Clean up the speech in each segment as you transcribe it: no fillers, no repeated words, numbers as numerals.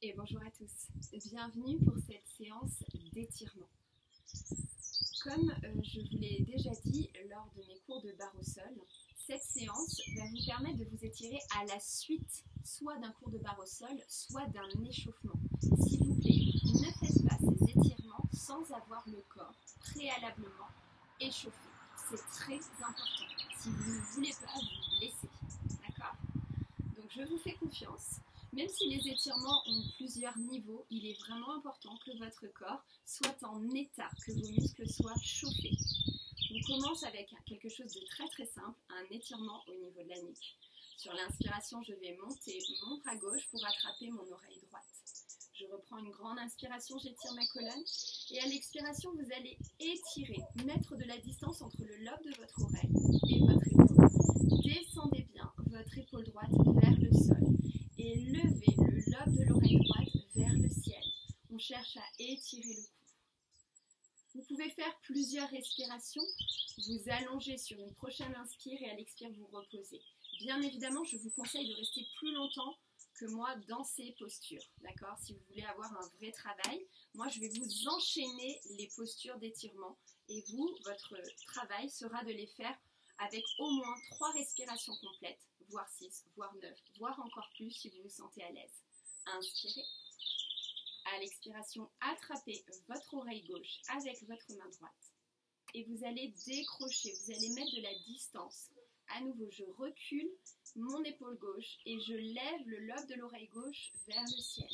Et bonjour à tous, bienvenue pour cette séance d'étirement. Comme je vous l'ai déjà dit lors de mes cours de barre au sol, cette séance va vous permettre de vous étirer à la suite soit d'un cours de barre au sol, soit d'un échauffement. S'il vous plaît, ne faites pas ces étirements sans avoir le corps préalablement échauffé. C'est très important. Si vous ne voulez pas vous blesser, d'accord? Donc je vous fais confiance. Même si les étirements ont plusieurs niveaux, il est vraiment important que votre corps soit en état, que vos muscles soient chauffés. On commence avec quelque chose de très très simple, un étirement au niveau de la nuque. Sur l'inspiration, je vais monter mon bras gauche pour attraper mon oreille droite. Je reprends une grande inspiration, j'étire ma colonne. Et à l'expiration, vous allez étirer, mettre de la distance entre le lobe de votre oreille et votre épaule. Descendez bien votre épaule droite vers le sol. Et levez le lobe de l'oreille droite vers le ciel. On cherche à étirer le cou. Vous pouvez faire plusieurs respirations. Vous allongez sur une prochaine inspire et à l'expire, vous reposez. Bien évidemment, je vous conseille de rester plus longtemps que moi dans ces postures. D'accord? Si vous voulez avoir un vrai travail, moi je vais vous enchaîner les postures d'étirement et vous, votre travail sera de les faire avec au moins 3 respirations complètes, voire 6, voire 9, voire encore plus si vous vous sentez à l'aise. Inspirez. À l'expiration, attrapez votre oreille gauche avec votre main droite. Et vous allez décrocher, vous allez mettre de la distance. À nouveau, je recule mon épaule gauche et je lève le lobe de l'oreille gauche vers le ciel.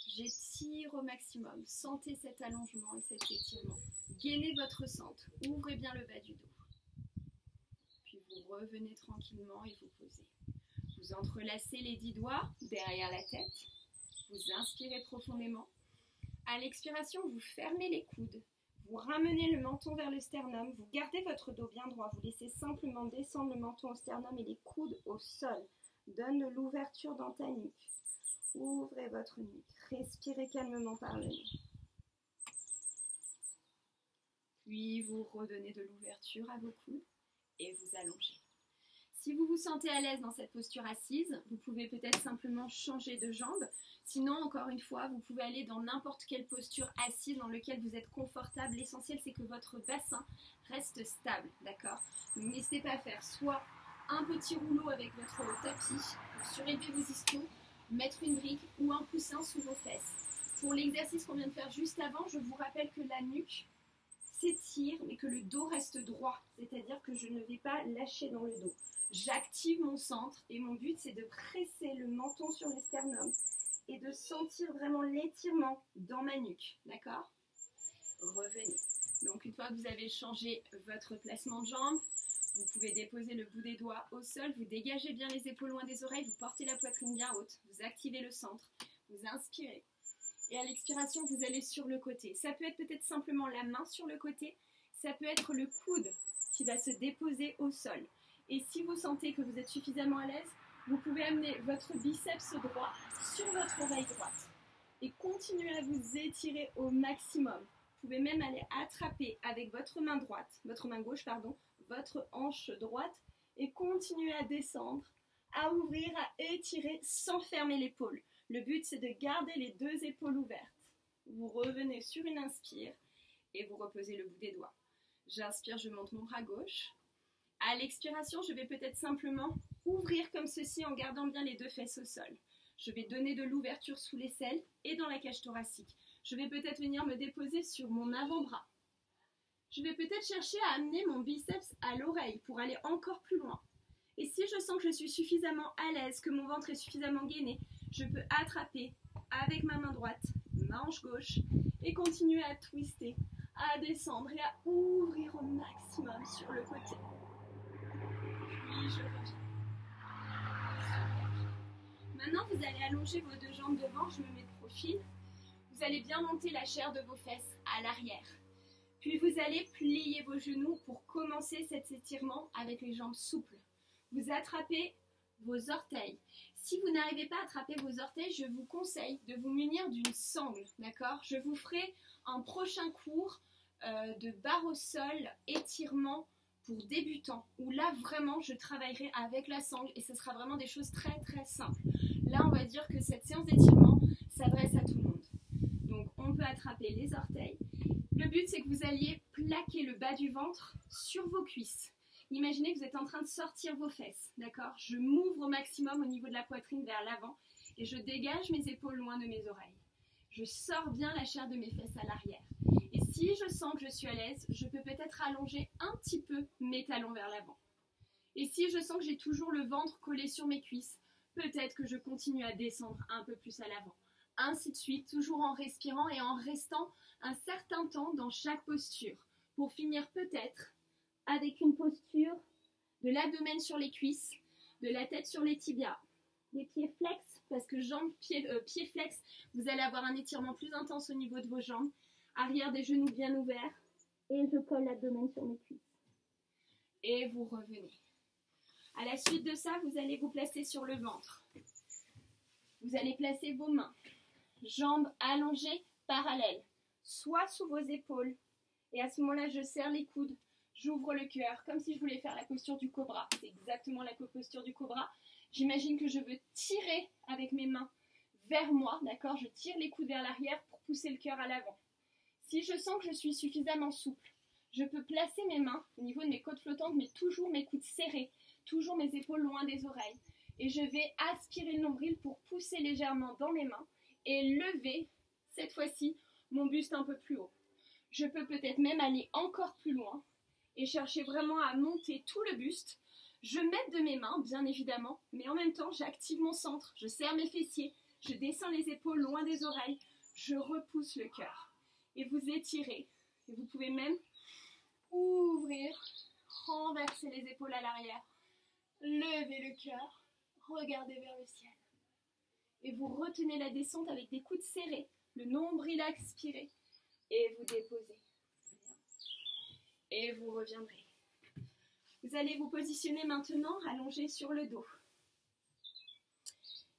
J'étire au maximum. Sentez cet allongement et cet étirement. Gainez votre centre. Ouvrez bien le bas du dos. Vous revenez tranquillement et vous posez. Vous entrelacez les 10 doigts derrière la tête. Vous inspirez profondément. À l'expiration, vous fermez les coudes. Vous ramenez le menton vers le sternum. Vous gardez votre dos bien droit. Vous laissez simplement descendre le menton au sternum et les coudes au sol. Donne de l'ouverture dans ta nuque. Ouvrez votre nuque. Respirez calmement par le nez. Puis vous redonnez de l'ouverture à vos coudes. Et vous allongez. Si vous vous sentez à l'aise dans cette posture assise, vous pouvez peut-être simplement changer de jambe. Sinon, encore une fois, vous pouvez aller dans n'importe quelle posture assise dans laquelle vous êtes confortable. L'essentiel, c'est que votre bassin reste stable, d'accord? Donc, n'hésitez pas à faire soit un petit rouleau avec votre tapis pour surélever vos ischios, mettre une brique ou un coussin sous vos fesses. Pour l'exercice qu'on vient de faire juste avant, je vous rappelle que la nuque s'étire, mais que le dos reste droit, c'est-à-dire que je ne vais pas lâcher dans le dos. J'active mon centre et mon but c'est de presser le menton sur le sternum et de sentir vraiment l'étirement dans ma nuque, d'accord? Revenez. Donc une fois que vous avez changé votre placement de jambe, vous pouvez déposer le bout des doigts au sol, vous dégagez bien les épaules loin des oreilles, vous portez la poitrine bien haute, vous activez le centre, vous inspirez. Et à l'expiration, vous allez sur le côté. Ça peut être peut-être simplement la main sur le côté. Ça peut être le coude qui va se déposer au sol. Et si vous sentez que vous êtes suffisamment à l'aise, vous pouvez amener votre biceps droit sur votre oreille droite. Et continuer à vous étirer au maximum. Vous pouvez même aller attraper avec votre main droite, votre main gauche, pardon, votre hanche droite. Et continuer à descendre, à ouvrir, à étirer sans fermer l'épaule. Le but, c'est de garder les 2 épaules ouvertes. Vous revenez sur une inspire et vous reposez le bout des doigts. J'inspire, je monte mon bras gauche. À l'expiration, je vais peut-être simplement ouvrir comme ceci en gardant bien les 2 fesses au sol. Je vais donner de l'ouverture sous l'aisselle et dans la cage thoracique. Je vais peut-être venir me déposer sur mon avant-bras. Je vais peut-être chercher à amener mon biceps à l'oreille pour aller encore plus loin. Et si je sens que je suis suffisamment à l'aise, que mon ventre est suffisamment gainé, je peux attraper avec ma main droite, ma hanche gauche et continuer à twister, à descendre et à ouvrir au maximum sur le côté. Puis je reviens. Maintenant, vous allez allonger vos 2 jambes devant, je me mets de profil. Vous allez bien monter la chair de vos fesses à l'arrière. Puis vous allez plier vos genoux pour commencer cet étirement avec les jambes souples. Vous attrapez vos orteils. Si vous n'arrivez pas à attraper vos orteils, je vous conseille de vous munir d'une sangle, d'accord? Je vous ferai un prochain cours de barre au sol, étirement pour débutants, où là vraiment je travaillerai avec la sangle et ce sera vraiment des choses très très simples. Là on va dire que cette séance d'étirement s'adresse alliez plaquer le bas du ventre sur vos cuisses. Imaginez que vous êtes en train de sortir vos fesses, d'accord? Je m'ouvre au maximum au niveau de la poitrine vers l'avant et je dégage mes épaules loin de mes oreilles. Je sors bien la chair de mes fesses à l'arrière. Et si je sens que je suis à l'aise, je peux peut-être allonger un petit peu mes talons vers l'avant. Et si je sens que j'ai toujours le ventre collé sur mes cuisses, peut-être que je continue à descendre un peu plus à l'avant. Ainsi de suite, toujours en respirant et en restant un certain temps dans chaque posture, pour finir peut-être avec une posture de l'abdomen sur les cuisses, de la tête sur les tibias, les pieds flex, parce que pieds flex, vous allez avoir un étirement plus intense au niveau de vos jambes, arrière des genoux bien ouverts, et je colle l'abdomen sur mes cuisses. Et vous revenez. À la suite de ça, vous allez vous placer sur le ventre. Vous allez placer vos mains, jambes allongées, parallèles, soit sous vos épaules. Et à ce moment-là, je serre les coudes, j'ouvre le cœur, comme si je voulais faire la posture du cobra. C'est exactement la posture du cobra. J'imagine que je veux tirer avec mes mains vers moi, d'accord? Je tire les coudes vers l'arrière pour pousser le cœur à l'avant. Si je sens que je suis suffisamment souple, je peux placer mes mains au niveau de mes côtes flottantes, mais toujours mes coudes serrés, toujours mes épaules loin des oreilles. Et je vais aspirer le nombril pour pousser légèrement dans mes mains et lever, cette fois-ci, mon buste un peu plus haut. Je peux peut-être même aller encore plus loin et chercher vraiment à monter tout le buste. Je m'aide de mes mains, bien évidemment, mais en même temps, j'active mon centre, je serre mes fessiers, je descends les épaules loin des oreilles, je repousse le cœur. Et vous étirez. Et vous pouvez même ouvrir, renverser les épaules à l'arrière, lever le cœur, regardez vers le ciel. Et vous retenez la descente avec des coudes serrés, le nombril expiré, et vous déposez. Et vous reviendrez. Vous allez vous positionner maintenant allongé sur le dos.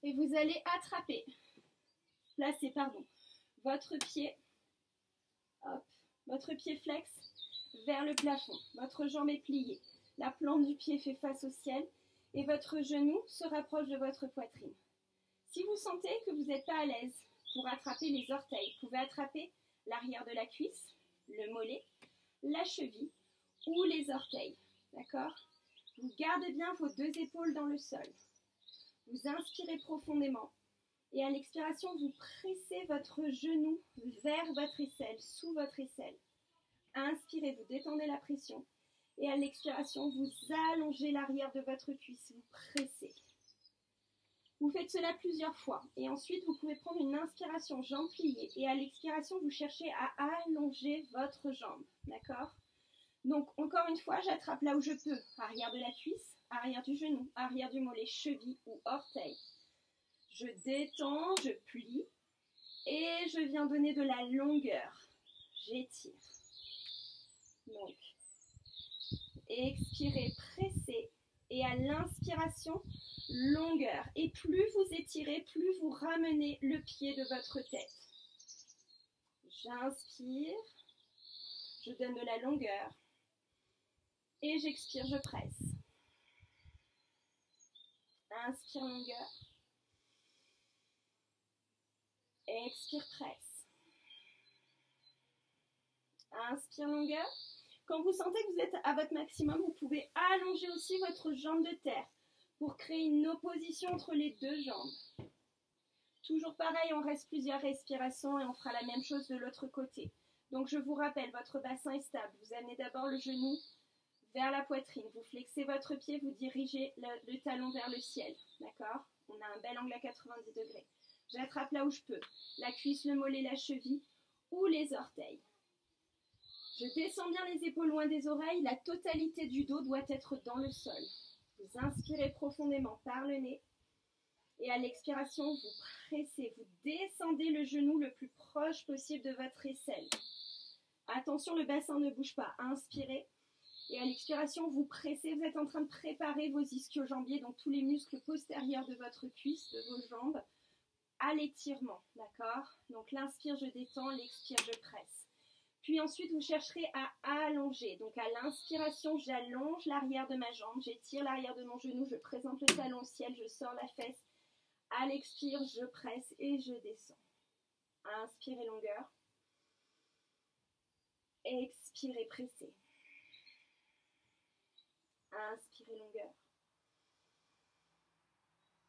Et vous allez attraper, placer, votre pied, votre pied flex vers le plafond. Votre jambe est pliée. La plante du pied fait face au ciel et votre genou se rapproche de votre poitrine. Si vous sentez que vous n'êtes pas à l'aise pour attraper les orteils, vous pouvez attraper l'arrière de la cuisse, le mollet, la cheville ou les orteils. D'accord? Vous gardez bien vos deux épaules dans le sol. Vous inspirez profondément et à l'expiration, vous pressez votre genou vers votre aisselle, sous votre aisselle. Inspirez, vous détendez la pression et à l'expiration, vous allongez l'arrière de votre cuisse, vous pressez. Vous faites cela plusieurs fois et ensuite, vous pouvez prendre une inspiration, jambe pliée et à l'expiration, vous cherchez à allonger votre jambe. D'accord? Donc, encore une fois, j'attrape là où je peux. Arrière de la cuisse, arrière du genou, arrière du mollet, cheville ou orteil. Je détends, je plie et je viens donner de la longueur. J'étire. Donc, expirez, pressez et à l'inspiration, longueur. Et plus vous étirez, plus vous ramenez le pied de votre tête. J'inspire, je donne de la longueur. Et j'expire, je presse. Inspire, longueur. Expire, presse. Inspire, longueur. Quand vous sentez que vous êtes à votre maximum, vous pouvez allonger aussi votre jambe de terre pour créer une opposition entre les deux jambes. Toujours pareil, on reste plusieurs respirations et on fera la même chose de l'autre côté. Donc je vous rappelle, votre bassin est stable. Vous amenez d'abord le genou vers la poitrine. Vous flexez votre pied, vous dirigez le talon vers le ciel. D'accord? On a un bel angle à 90 degrés. J'attrape là où je peux. La cuisse, le mollet, la cheville ou les orteils. Je descends bien les épaules loin des oreilles. La totalité du dos doit être dans le sol. Vous inspirez profondément par le nez. Et à l'expiration, vous pressez. Vous descendez le genou le plus proche possible de votre aisselle. Attention, le bassin ne bouge pas. Inspirez. Et à l'expiration, vous pressez, vous êtes en train de préparer vos ischio-jambiers, donc tous les muscles postérieurs de votre cuisse, de vos jambes, à l'étirement, d'accord? Donc l'inspire, je détends, l'expire, je presse. Puis ensuite, vous chercherez à allonger. Donc à l'inspiration, j'allonge l'arrière de ma jambe, j'étire l'arrière de mon genou, je présente le talon au ciel, je sors la fesse. À l'expire, je presse et je descends. Inspirez longueur. Expirez, pressez. Inspirez, longueur.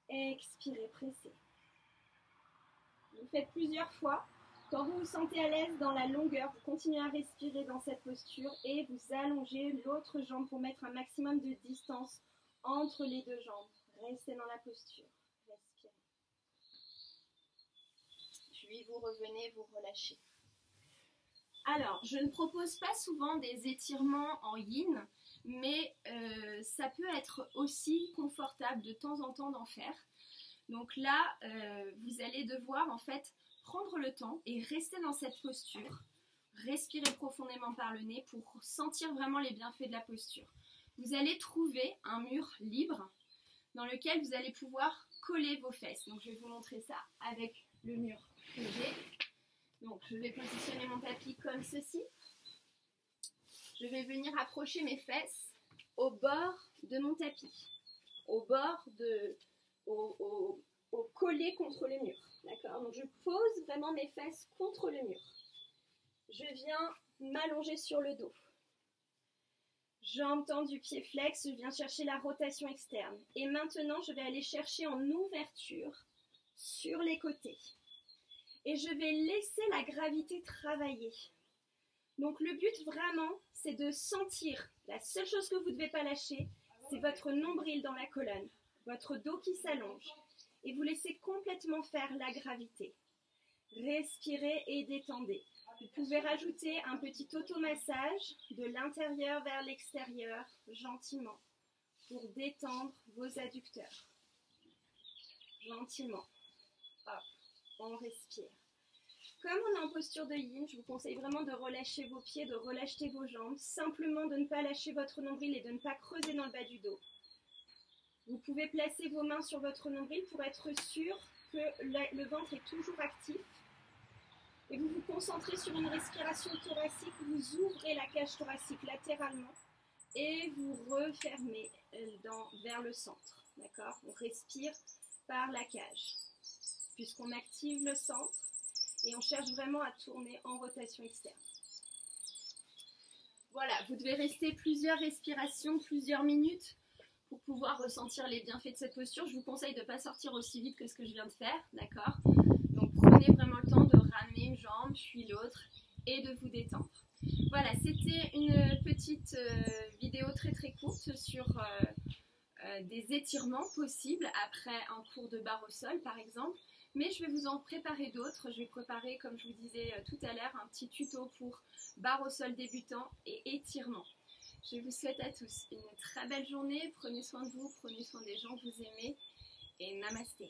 Expirez, pressez. Vous faites plusieurs fois. Quand vous vous sentez à l'aise dans la longueur, vous continuez à respirer dans cette posture et vous allongez l'autre jambe pour mettre un maximum de distance entre les deux jambes. Restez dans la posture. Respirez. Puis vous revenez, vous relâchez. Alors, je ne propose pas souvent des étirements en yin, mais ça peut être aussi confortable de temps en temps d'en faire. Donc là, vous allez devoir en fait prendre le temps et rester dans cette posture. Respirez profondément par le nez pour sentir vraiment les bienfaits de la posture. Vous allez trouver un mur libre dans lequel vous allez pouvoir coller vos fesses. Donc je vais vous montrer ça avec le mur que j'ai. Donc je vais positionner mon tapis comme ceci. Je vais venir approcher mes fesses au bord de mon tapis, au collé contre le mur. D'accord? Donc je pose vraiment mes fesses contre le mur. Je viens m'allonger sur le dos. Jambes tendues, pieds flex, je viens chercher la rotation externe. Et maintenant, je vais aller chercher en ouverture sur les côtés. Et je vais laisser la gravité travailler. Donc le but vraiment, c'est de sentir, la seule chose que vous ne devez pas lâcher, c'est votre nombril dans la colonne, votre dos qui s'allonge. Et vous laissez complètement faire la gravité. Respirez et détendez. Vous pouvez rajouter un petit automassage de l'intérieur vers l'extérieur, gentiment, pour détendre vos adducteurs. Gentiment. Hop, on respire. Comme on est en posture de yin, je vous conseille vraiment de relâcher vos pieds, de relâcher vos jambes, simplement de ne pas lâcher votre nombril et de ne pas creuser dans le bas du dos. Vous pouvez placer vos mains sur votre nombril pour être sûr que le ventre est toujours actif. Et vous vous concentrez sur une respiration thoracique, vous ouvrez la cage thoracique latéralement et vous refermez vers le centre. D'accord? On respire par la cage, puisqu'on active le centre et on cherche vraiment à tourner en rotation externe. Voilà, vous devez rester plusieurs respirations, plusieurs minutes pour pouvoir ressentir les bienfaits de cette posture. Je vous conseille de ne pas sortir aussi vite que ce que je viens de faire, d'accord? Donc prenez vraiment le temps de ramener une jambe, puis l'autre, et de vous détendre. Voilà, c'était une petite vidéo très très courte sur des étirements possibles après un cours de barre au sol par exemple. Mais je vais vous en préparer d'autres. Je vais préparer, comme je vous disais tout à l'heure, un petit tuto pour barre au sol débutant et étirement. Je vous souhaite à tous une très belle journée. Prenez soin de vous, prenez soin des gens que vous aimez et namasté.